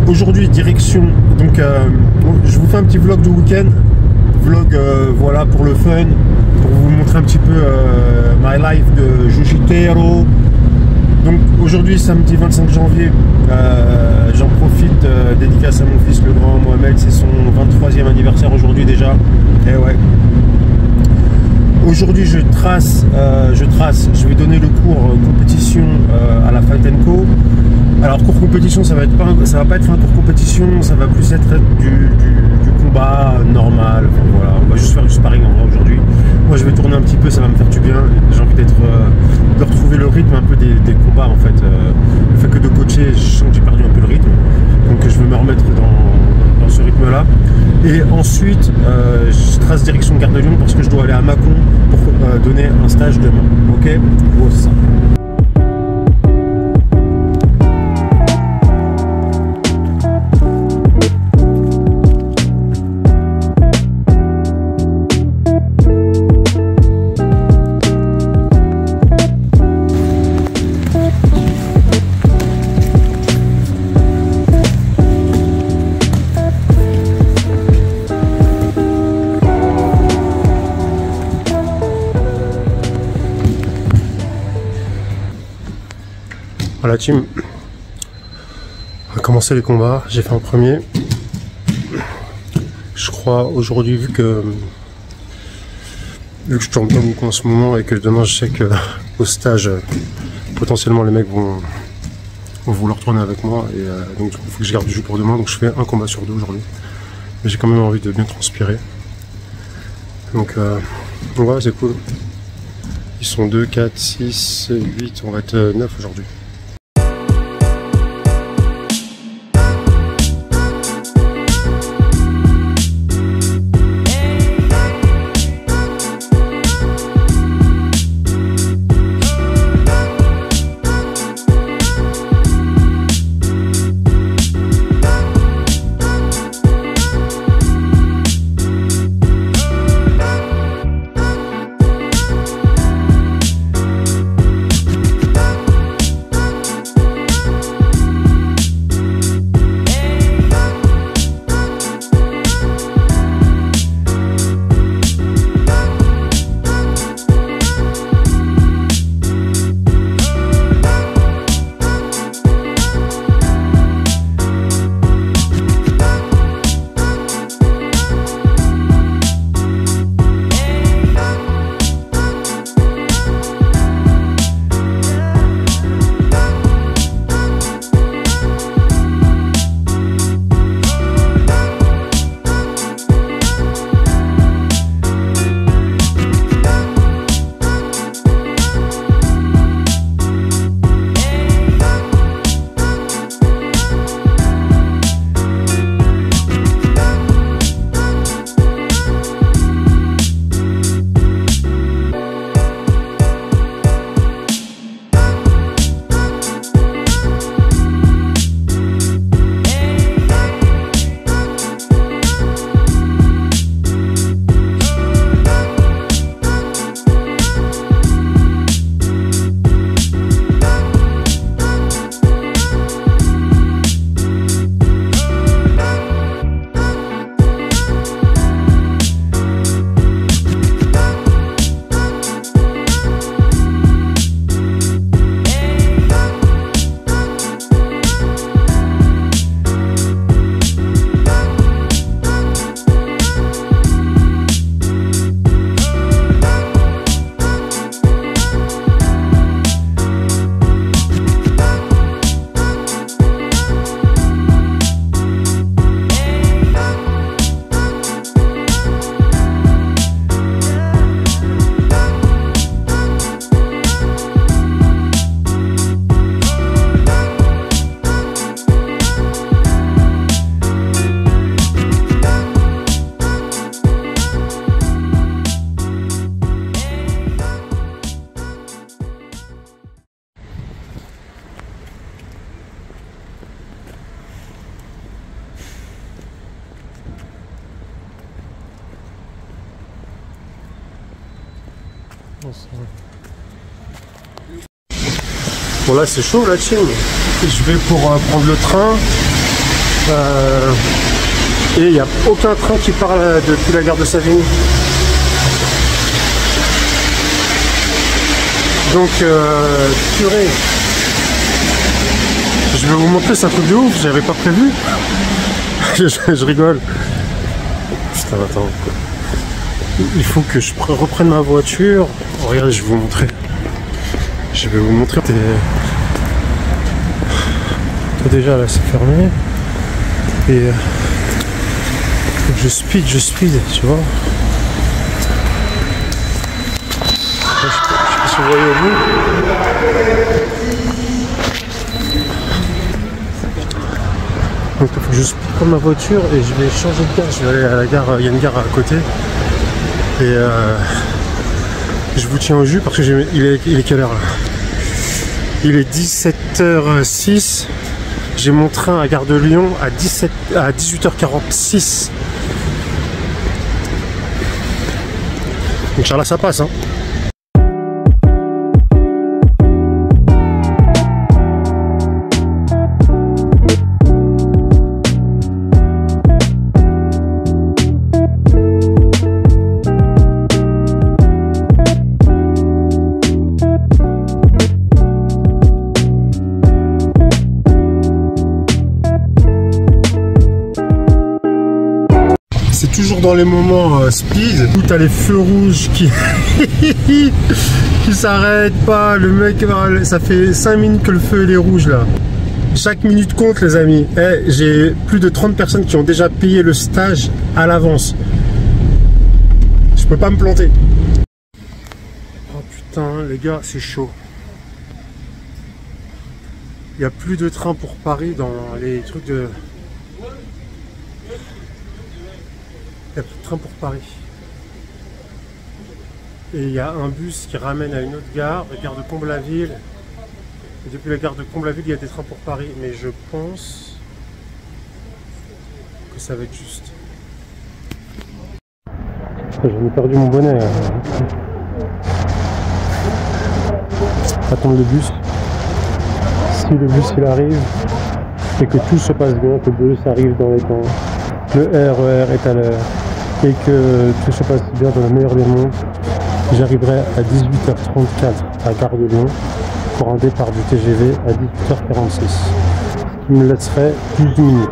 Aujourd'hui, direction. Donc, je vous fais un petit vlog du week-end. Vlog, voilà, pour le fun. Pour vous montrer un petit peu my life de jiu-jitsu. Donc, aujourd'hui, samedi 25 janvier, j'en profite, dédicace à mon fils, le grand Mohamed. C'est son 23e anniversaire aujourd'hui déjà. Et ouais. Aujourd'hui, je vais donner le cours compétition à la Fight & Co. Alors, cours compétition, ça va pas être un cours compétition, ça va plus être du combat normal. Enfin, voilà, on va juste faire du sparring en vrai aujourd'hui. Moi, je vais tourner un petit peu, ça va me faire du bien. J'ai envie de retrouver le rythme un peu des combats en fait. Le fait que de coacher, je sens que j'ai perdu un peu le rythme. Donc, je vais me remettre dans ce rythme-là. Et ensuite, je trace direction Gare de Lyon parce que je dois aller à Mâcon pour donner un stage demain. Ok, bon, c'est ça. Voilà team, on va commencer les combats, j'ai fait un premier. Je crois aujourd'hui, vu que je tourne pas beaucoup en ce moment et que demain je sais que au stage potentiellement les mecs vont vouloir tourner avec moi et donc il faut que je garde du jus pour demain, donc je fais un combat sur deux aujourd'hui. Mais j'ai quand même envie de bien transpirer. Donc voilà, c'est cool. Ils sont 2, 4, 6, 8, on va être 9 aujourd'hui. Bon là c'est chaud la team. Je vais pour prendre le train. Et il n'y a aucun train qui part depuis la gare de Savigny. Donc, purée. Je vais vous montrer, c'est un truc de ouf, j'avais pas prévu. je rigole. Putain, attends. Il faut que je reprenne ma voiture. Oh, regardez, je vais vous montrer. Je vais vous montrer. Déjà là, c'est fermé. Et je speed, tu vois. Je sais pas si vous voyez au bout. Donc il faut que je prenne ma voiture et je vais changer de gare. Je vais aller à la gare, il y a une gare à côté. Et je vous tiens au jus parce que il est quelle heure là? Il est 17h06. J'ai mon train à Gare de Lyon à 18h46. Inch'Allah ça passe hein. Toujours dans les moments speed où t'as les feux rouges qui qui s'arrêtent pas, le mec ça fait 5 minutes que le feu il est rouge là. Chaque minute compte les amis. J'ai plus de 30 personnes qui ont déjà payé le stage à l'avance. Je peux pas me planter. Oh putain les gars, c'est chaud. Il n'y a plus de train pour Paris dans les trucs de... Il n'y a plus de train pour Paris. Et il y a un bus qui ramène à une autre gare, la gare de Comble-la-Ville. Et depuis la gare de Comble-la-Ville, il y a des trains pour Paris. Mais je pense que ça va être juste. J'en ai perdu mon bonnet. Attendre le bus. Si le bus il arrive et que tout se passe bien, que le bus arrive dans les temps, le RER est à l'heure et que tout se passe bien dans le meilleur des mondes, j'arriverai à 18h34 à Gare de Lyon pour un départ du TGV à 18h46, ce qui me laisserait 12 minutes.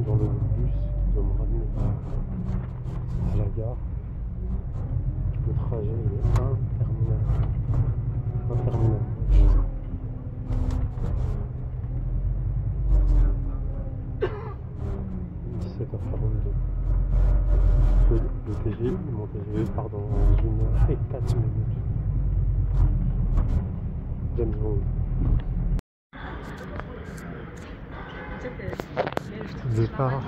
Dans le bus qui doit me ramener à la gare. Le trajet est interminable. 17h42. Le TGV, mon TGV part dans 1h04 minutes. James Bond. Départ.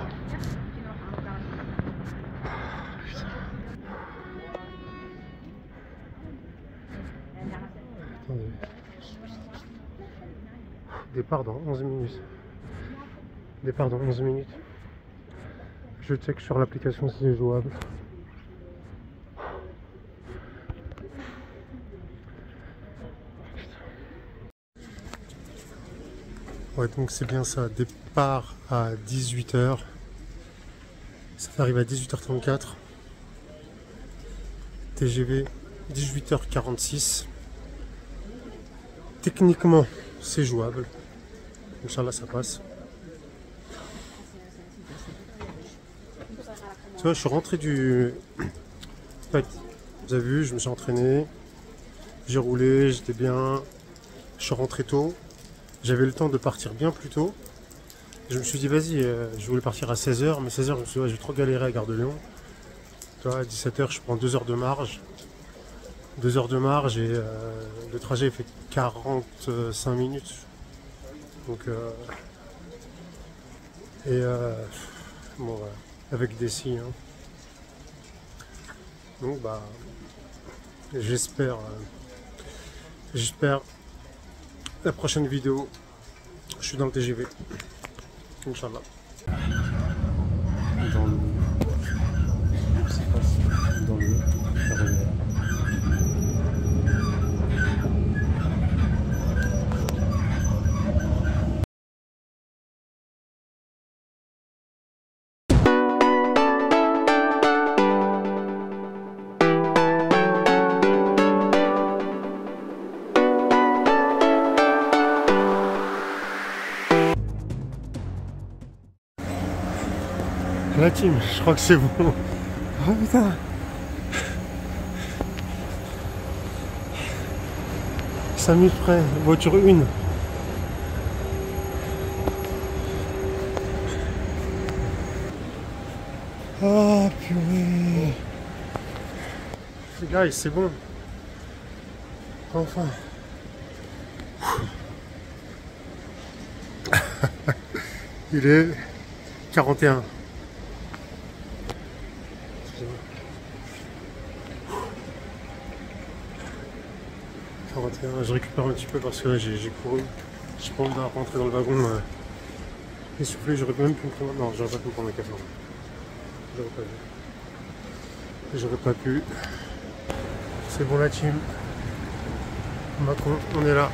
Attendez. Départ dans 11 minutes. Départ dans 11 minutes. Je check sur l'application si c'est jouable. Ouais, donc c'est bien ça, départ à 18h, ça arrive à 18h34, TGV 18h46, techniquement c'est jouable, Inch'Allah ça passe. Tu vois, je suis rentré du... En fait, vous avez vu, je me suis entraîné, j'ai roulé, j'étais bien, je suis rentré tôt. J'avais le temps de partir bien plus tôt. Je me suis dit, vas-y, je voulais partir à 16h, mais 16h, je me suis dit, ouais, je vais trop galérer à Gare de Lyon. Tu vois, à 17h, je prends 2 heures de marge. 2 heures de marge et le trajet fait 45 minutes. Donc, bon, voilà, avec des signes. Hein. Donc, bah, j'espère la prochaine vidéo, je suis dans le TGV, Inch'Allah. Dans le... Je sais pas si dans le RER. La team, je crois que c'est bon. Oh putain. 5 minutes près, voiture 1. Oh purée. Les gars, c'est bon. Enfin. Il est 41. Je récupère un petit peu parce que j'ai couru. J'ai pas envie de rentrer dans le wagon essoufflé. J'aurais même pu me prendre. Non, j'aurais pas pu me prendre un café. J'aurais pas pu. J'aurais pas pu. C'est bon la team. Macron, on est là.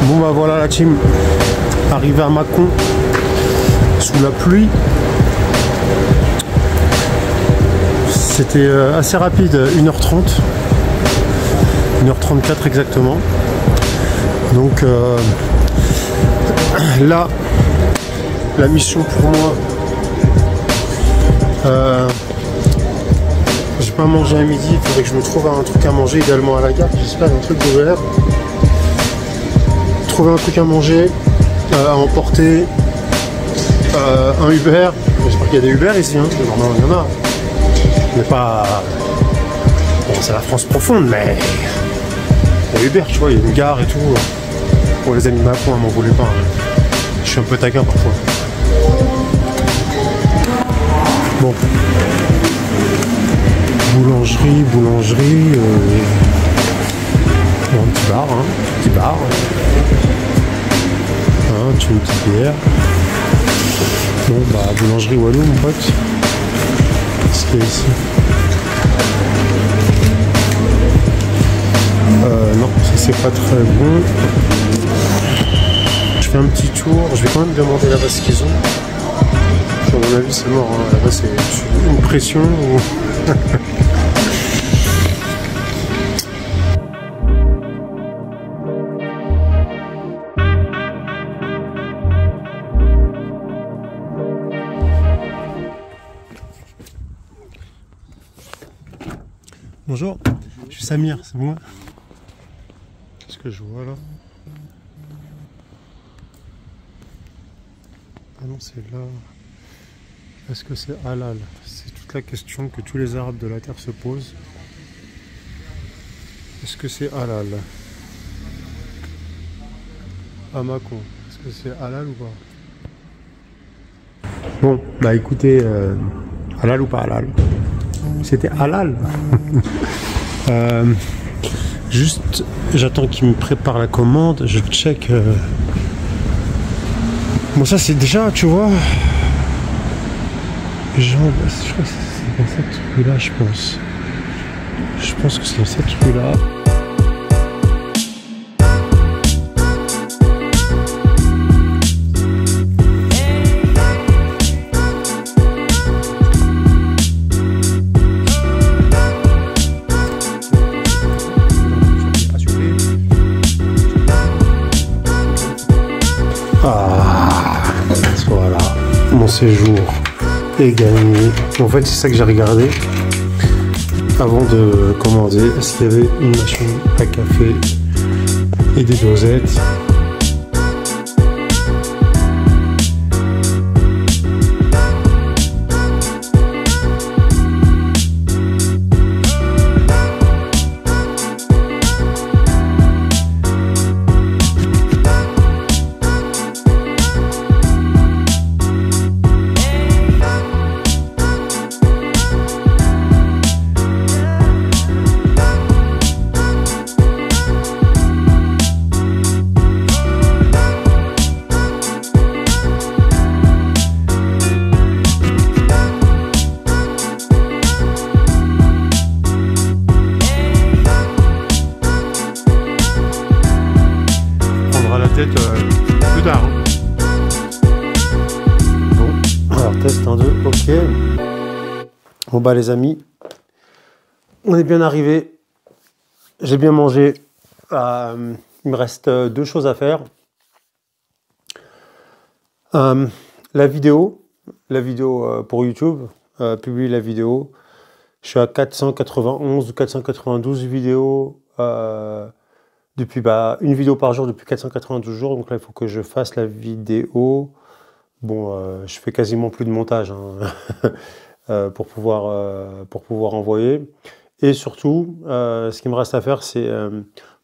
Bon bah voilà la team, arrivé à Mâcon sous la pluie. C'était assez rapide, 1h30, 1h34 exactement. Donc là, la mission pour moi, j'ai pas mangé à midi, il faudrait que je me trouve un truc à manger, idéalement à la gare, j'espère un truc ouvert. Trouver un truc à manger, à emporter, un Uber. J'espère qu'il y a des Uber ici, hein. Normalement il y en a. Mais pas... Bon, c'est la France profonde, mais... Il y a Uber, tu vois, il y a une gare et tout. Pour les amis de Macron, m'en voulez pas. Hein. Je suis un peu taquin parfois. Bon. Boulangerie... Bon, un petit bar, hein. Petit bar. Tu veux une petite bière. Bon bah boulangerie Walou mon pote. Qu'est-ce qu'il y a ici? Non, ça c'est pas très bon. Je fais un petit tour, je vais quand même demander là-bas ce qu'ils ont. À mon avis c'est mort, hein. Là-bas c'est une pression ou... Bonjour, je suis Samir, c'est moi. Qu'est-ce que je vois là? Ah non, c'est là. Est-ce que c'est halal? C'est toute la question que tous les Arabes de la Terre se posent. Est-ce que c'est halal? À Mâcon, est-ce que c'est halal ou pas? Bon, bah écoutez, halal ou pas halal? C'était halal. Juste, j'attends qu'il me prépare la commande. Je check. Bon, ça c'est déjà, tu vois. Genre, je crois que c'est dans cette rue-là, je pense. Je pense que c'est dans cette rue-là. Voilà, mon séjour et gagner. En fait, c'est ça que j'ai regardé avant de commander. Est-ce qu'il y avait une machine à café et des dosettes? Plus tard. Hein. Bon, alors test 1, 2, ok. Bon bah les amis, on est bien arrivé. J'ai bien mangé. Il me reste 2 choses à faire. La vidéo pour YouTube, publier la vidéo. Je suis à 491 ou 492 vidéos. Depuis une vidéo par jour depuis 492 jours, donc là il faut que je fasse la vidéo. Bon, je fais quasiment plus de montage hein, pour pouvoir envoyer. Et surtout, ce qui me reste à faire, c'est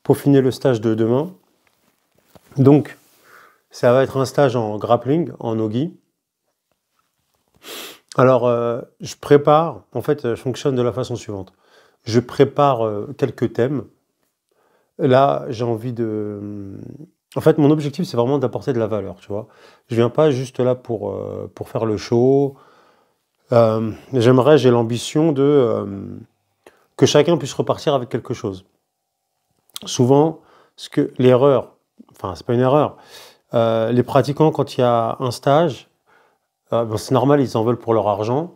peaufiner le stage de demain. Donc, ça va être un stage en grappling, en nogi. Alors, je prépare, en fait, je fonctionne de la façon suivante. Je prépare quelques thèmes. Là, j'ai envie de... En fait, mon objectif, c'est vraiment d'apporter de la valeur, tu vois. Je viens pas juste là pour faire le show. J'ai l'ambition que chacun puisse repartir avec quelque chose. Souvent, l'erreur, enfin, c'est pas une erreur, les pratiquants, quand il y a un stage, c'est normal, ils en veulent pour leur argent,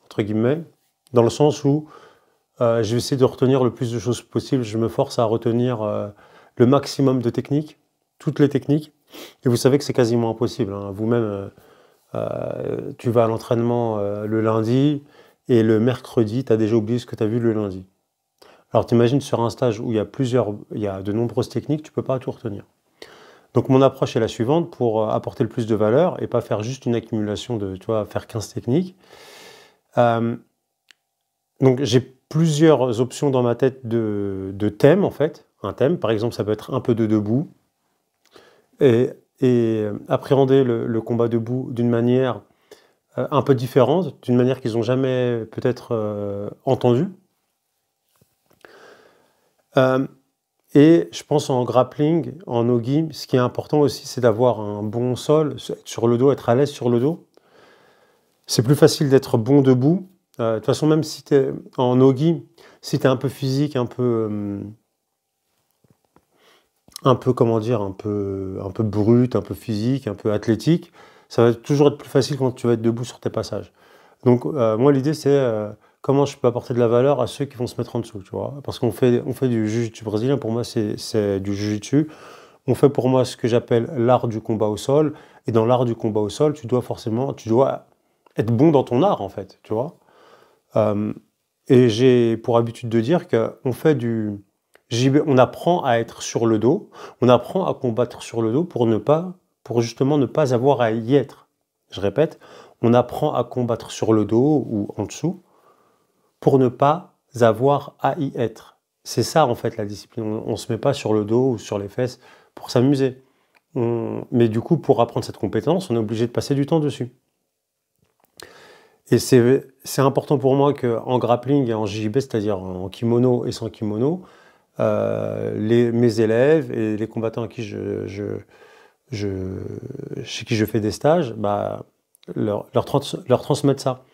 entre guillemets, dans le sens où je vais essayer de retenir le plus de choses possible. Je me force à retenir le maximum de techniques, toutes les techniques. Et vous savez que c'est quasiment impossible. Hein. Vous-même, tu vas à l'entraînement le lundi et le mercredi, tu as déjà oublié ce que tu as vu le lundi. Alors t'imagines sur un stage où il y a de nombreuses techniques, tu ne peux pas tout retenir. Donc mon approche est la suivante pour apporter le plus de valeur et pas faire juste une accumulation de, tu vois, faire 15 techniques. Donc j'ai plusieurs options dans ma tête de thèmes en fait. Un thème, par exemple, ça peut être un peu de debout et appréhender le combat debout d'une manière un peu différente, d'une manière qu'ils n'ont jamais peut-être entendue. Et je pense en grappling, en nogi, ce qui est important aussi, c'est d'avoir un bon sol sur le dos, être à l'aise sur le dos. C'est plus facile d'être bon debout. De toute façon, même si tu es en nogi, si tu es un peu physique, un peu comment dire, un peu brut, un peu physique, un peu athlétique, ça va toujours être plus facile quand tu vas être debout sur tes passages. Donc moi l'idée c'est comment je peux apporter de la valeur à ceux qui vont se mettre en dessous, tu vois. Parce qu'on fait du jiu-jitsu brésilien, pour moi c'est du jiu-jitsu. On fait pour moi ce que j'appelle l'art du combat au sol. Et dans l'art du combat au sol, tu dois être bon dans ton art en fait, tu vois. Et j'ai pour habitude de dire qu'on fait on apprend à être sur le dos, on apprend à combattre sur le dos pour justement ne pas avoir à y être. Je répète, on apprend à combattre sur le dos ou en dessous pour ne pas avoir à y être. C'est ça en fait la discipline. On ne se met pas sur le dos ou sur les fesses pour s'amuser. Mais du coup, pour apprendre cette compétence, on est obligé de passer du temps dessus. Et c'est important pour moi qu'en grappling et en JJB, c'est-à-dire en kimono et sans kimono, mes élèves et les combattants à qui chez qui je fais des stages, leur transmettre ça.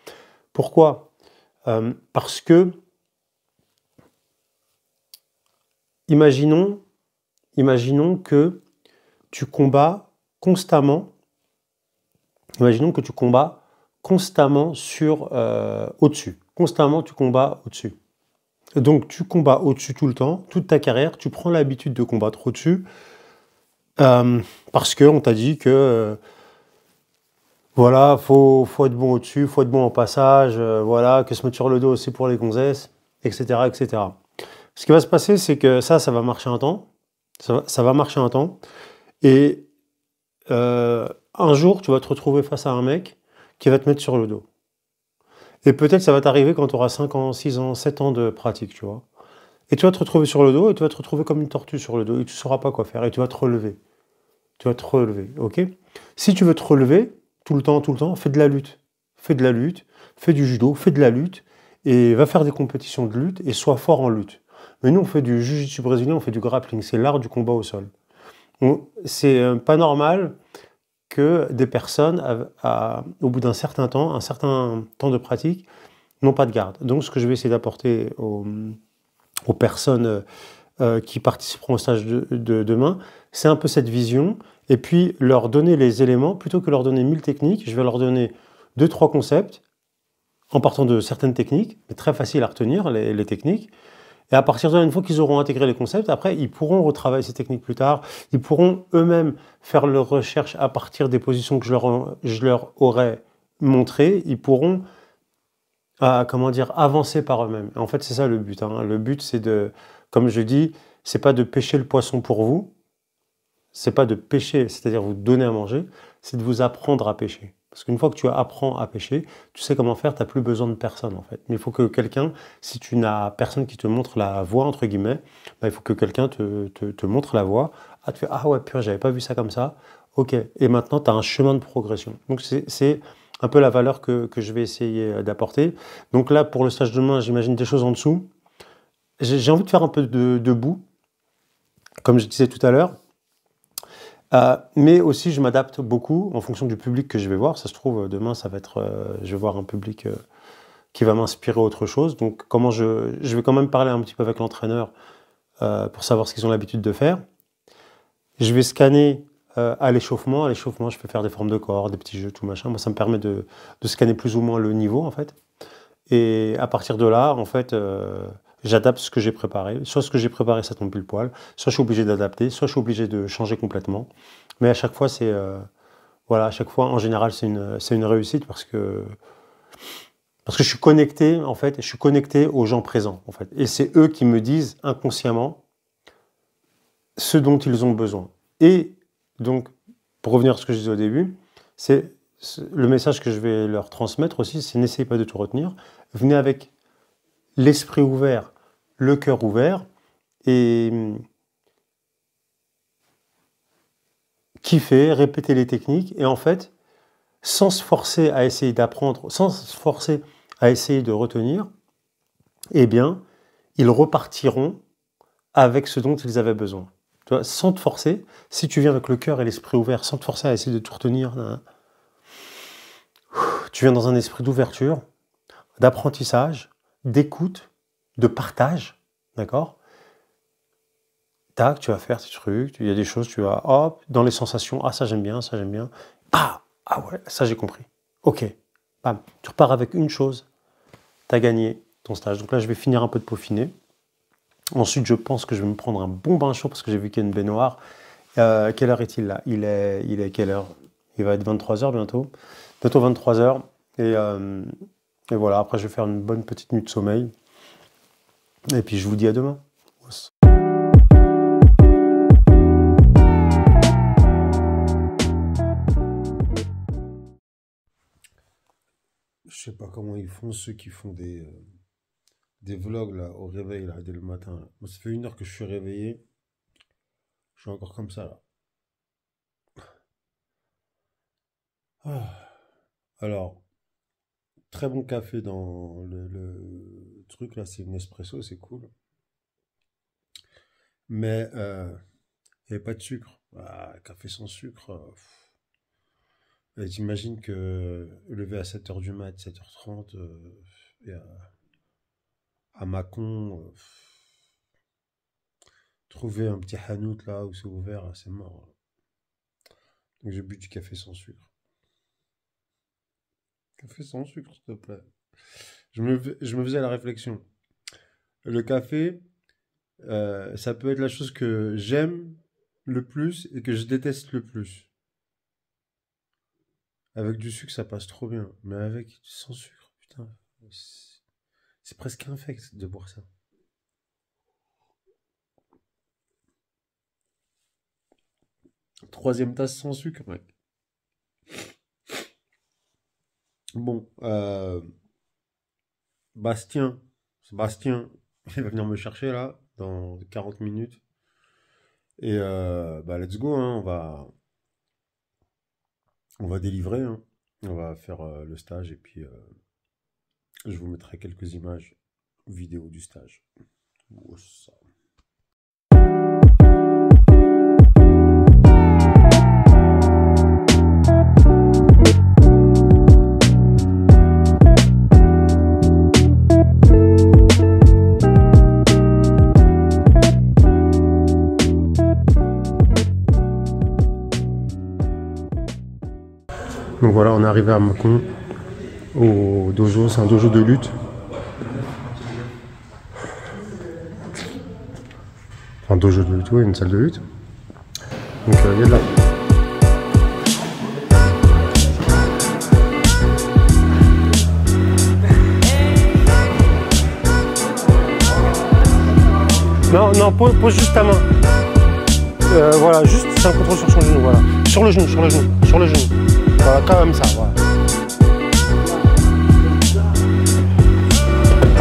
Pourquoi ? Parce que, imaginons que tu combats constamment, au-dessus. Constamment, tu combats au-dessus. Donc, tu combats au-dessus tout le temps, toute ta carrière, tu prends l'habitude de combattre au-dessus parce qu'on t'a dit que Voilà, faut être bon au-dessus, faut être bon en passage, voilà, que se mettre sur le dos aussi pour les gonzesses, etc., etc. Ce qui va se passer, c'est que ça va marcher un temps, ça va marcher un temps, et un jour, tu vas te retrouver face à un mec qui va te mettre sur le dos. Et peut-être ça va t'arriver quand tu auras 5 ans, 6 ans, 7 ans de pratique, tu vois. Et tu vas te retrouver sur le dos, et tu vas te retrouver comme une tortue sur le dos, et tu ne sauras pas quoi faire, et tu vas te relever. Tu vas te relever, ok? Si tu veux te relever, tout le temps, fais de la lutte. Fais de la lutte, fais du judo, fais de la lutte, et va faire des compétitions de lutte, et sois fort en lutte. Mais nous, on fait du jiu-jitsu brésilien, on fait du grappling, c'est l'art du combat au sol. C'est pas normal que des personnes, au bout d'un certain temps, un certain temps de pratique, n'ont pas de garde. Donc, ce que je vais essayer d'apporter aux personnes qui participeront au stage de demain, c'est un peu cette vision, et puis leur donner les éléments, plutôt que leur donner 1000 techniques, je vais leur donner 2-3 concepts, en partant de certaines techniques, mais très faciles à retenir, les techniques, et à partir de là, une fois qu'ils auront intégré les concepts, après, ils pourront retravailler ces techniques plus tard, ils pourront eux-mêmes faire leurs recherches à partir des positions que je leur aurais montrées, ils pourront comment dire, avancer par eux-mêmes. En fait, c'est ça le but, hein. Le but, c'est de, comme je dis, c'est pas de pêcher le poisson pour vous, c'est pas de pêcher, c'est-à-dire vous donner à manger, c'est de vous apprendre à pêcher. Parce qu'une fois que tu apprends à pêcher, tu sais comment faire, tu n'as plus besoin de personne en fait. Mais il faut que quelqu'un, si tu n'as personne qui te montre la voie, entre guillemets, bah, il faut que quelqu'un te montre la voie. Ah, tu fais, ah ouais, purée, j'avais pas vu ça comme ça. Ok, et maintenant tu as un chemin de progression. Donc c'est un peu la valeur que je vais essayer d'apporter. Donc là, pour le stage de demain, j'imagine des choses en dessous. J'ai envie de faire un peu de bout, comme je disais tout à l'heure. Mais aussi, je m'adapte beaucoup en fonction du public que je vais voir. Ça se trouve, demain, ça va être, je vais voir un public qui va m'inspirer autre chose. Donc, je vais quand même parler un petit peu avec l'entraîneur pour savoir ce qu'ils ont l'habitude de faire. Je vais scanner à l'échauffement. À l'échauffement, je peux faire des formes de corps, des petits jeux, tout machin. Moi, ça me permet de scanner plus ou moins le niveau, en fait. Et à partir de là, en fait, j'adapte ce que j'ai préparé. Soit ce que j'ai préparé, ça tombe pile poil. Soit je suis obligé d'adapter. Soit je suis obligé de changer complètement. Mais à chaque fois, voilà, à chaque fois, en général, c'est une réussite parce que je suis connecté, en fait, je suis connecté aux gens présents, en fait. Et c'est eux qui me disent inconsciemment ce dont ils ont besoin. Et donc, pour revenir à ce que je disais au début, c'est le message que je vais leur transmettre aussi, c'est n'essayez pas de tout retenir. Venez avec l'esprit ouvert, le cœur ouvert, et kiffer, répéter les techniques, et en fait, sans se forcer à essayer d'apprendre, sans se forcer à essayer de retenir, eh bien, ils repartiront avec ce dont ils avaient besoin. Tu vois, sans te forcer, si tu viens avec le cœur et l'esprit ouvert, sans te forcer à essayer de tout retenir, tu viens dans un esprit d'ouverture, d'apprentissage, d'écoute, de partage, d'accord? Tac, tu vas faire tes trucs, il y a des choses, tu vas, hop, dans les sensations, ah ça j'aime bien, ah ouais, ça j'ai compris. Ok, bam, tu repars avec une chose, tu as gagné ton stage. Donc là, je vais finir un peu de peaufiner. Ensuite, je pense que je vais me prendre un bon bain chaud parce que j'ai vu qu'il y a une baignoire. Quelle heure est-il là? Il est quelle heure? Il va être 23h bientôt. Bientôt 23h. Et voilà, après, je vais faire une bonne petite nuit de sommeil. Et puis, je vous dis à demain. Je sais pas comment ils font, ceux qui font des vlogs là, au réveil là, dès le matin. Là. Moi, ça fait 1 heure que je suis réveillé. Je suis encore comme ça là. Ah. Alors, très bon café dans le truc là, c'est une espresso, c'est cool. Mais il n'y avait pas de sucre. Ah, café sans sucre. Et j'imagine que lever à 7h du mat, 7h30, et à Mâcon, trouver un petit hanout là où c'est ouvert, c'est mort. Donc j'ai bu du café sans sucre. Café sans sucre, s'il te plaît. Je me faisais la réflexion. Le café, ça peut être la chose que j'aime le plus et que je déteste le plus. Avec du sucre, ça passe trop bien. Mais avec sans sucre, putain, c'est presque infect de boire ça. Troisième tasse sans sucre, mec. Bon, Sébastien, il va venir me chercher là, dans 40 minutes. Et bah let's go, hein, on va délivrer, hein. On va faire le stage et puis je vous mettrai quelques images vidéo du stage. Oh, ça. Donc voilà, on est arrivé à Mâcon, au dojo, c'est un dojo de lutte. Enfin, dojo de lutte, oui, une salle de lutte. Donc il y a de la... Non, pose juste ta main. Voilà, juste c'est un contrôle sur son genou, voilà. Sur le genou. Voilà, comme ça, voilà.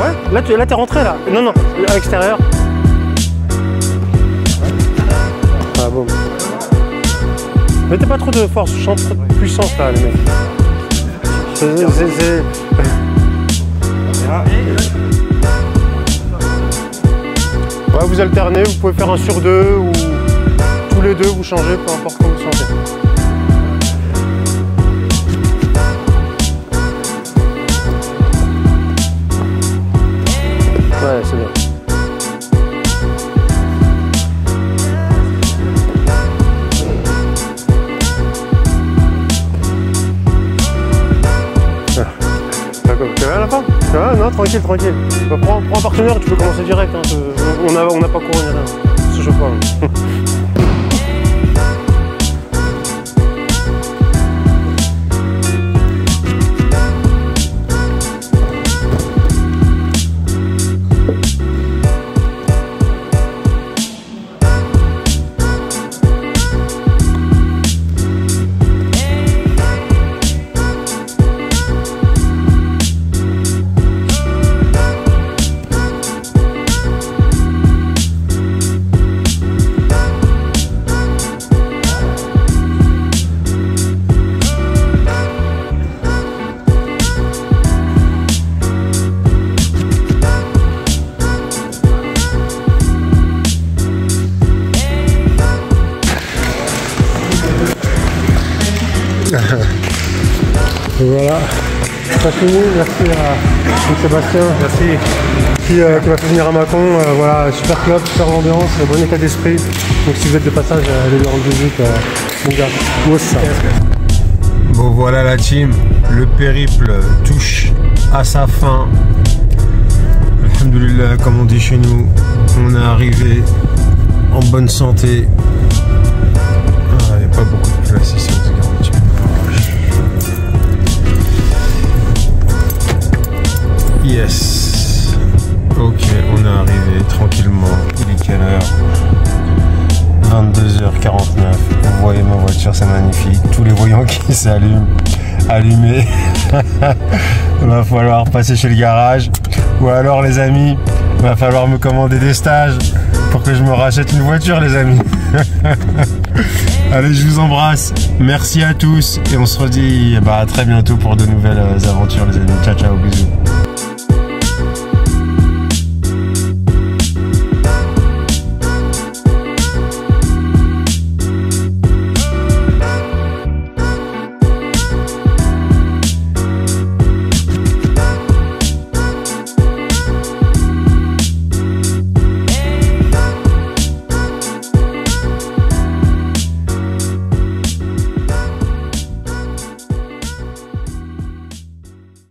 Ouais, là t'es rentré là. Non, à l'extérieur. Ah bon. Mettez pas trop de force, je sens trop de puissance là, les mecs. Ouais, vous alternez, vous pouvez faire un sur deux ou tous les deux, vous changez, peu importe comment vous sentez. Ouais, c'est bien. Tu vas à la fin? Ah, non, tranquille. Bah, prends un partenaire et tu peux commencer direct. Hein. On n'a pas couru ni rien. C'est chaud pas. Hein. Voilà, ça fini, merci à Sébastien, merci, qui m'a fait venir à Mâcon. Voilà, super club, super ambiance, bon état d'esprit. Donc si vous êtes de passage, allez lui rendre visite, mon gars. Oh, ça. Bon voilà la team, le périple touche à sa fin. Alhamdoulilah, comme on dit chez nous, on est arrivé en bonne santé. Il n'y a pas beaucoup de place ici, on se garantit. Yes. Ok, on est arrivé tranquillement. Il est quelle heure? 22h49. Vous voyez ma voiture, c'est magnifique. Tous les voyants qui s'allument, allumés. Il va falloir passer chez le garage. Ou alors les amis, il va falloir me commander des stages pour que je me rachète une voiture, les amis. Allez, je vous embrasse. Merci à tous et on se redit à très bientôt pour de nouvelles aventures, les amis. Ciao, ciao, bisous.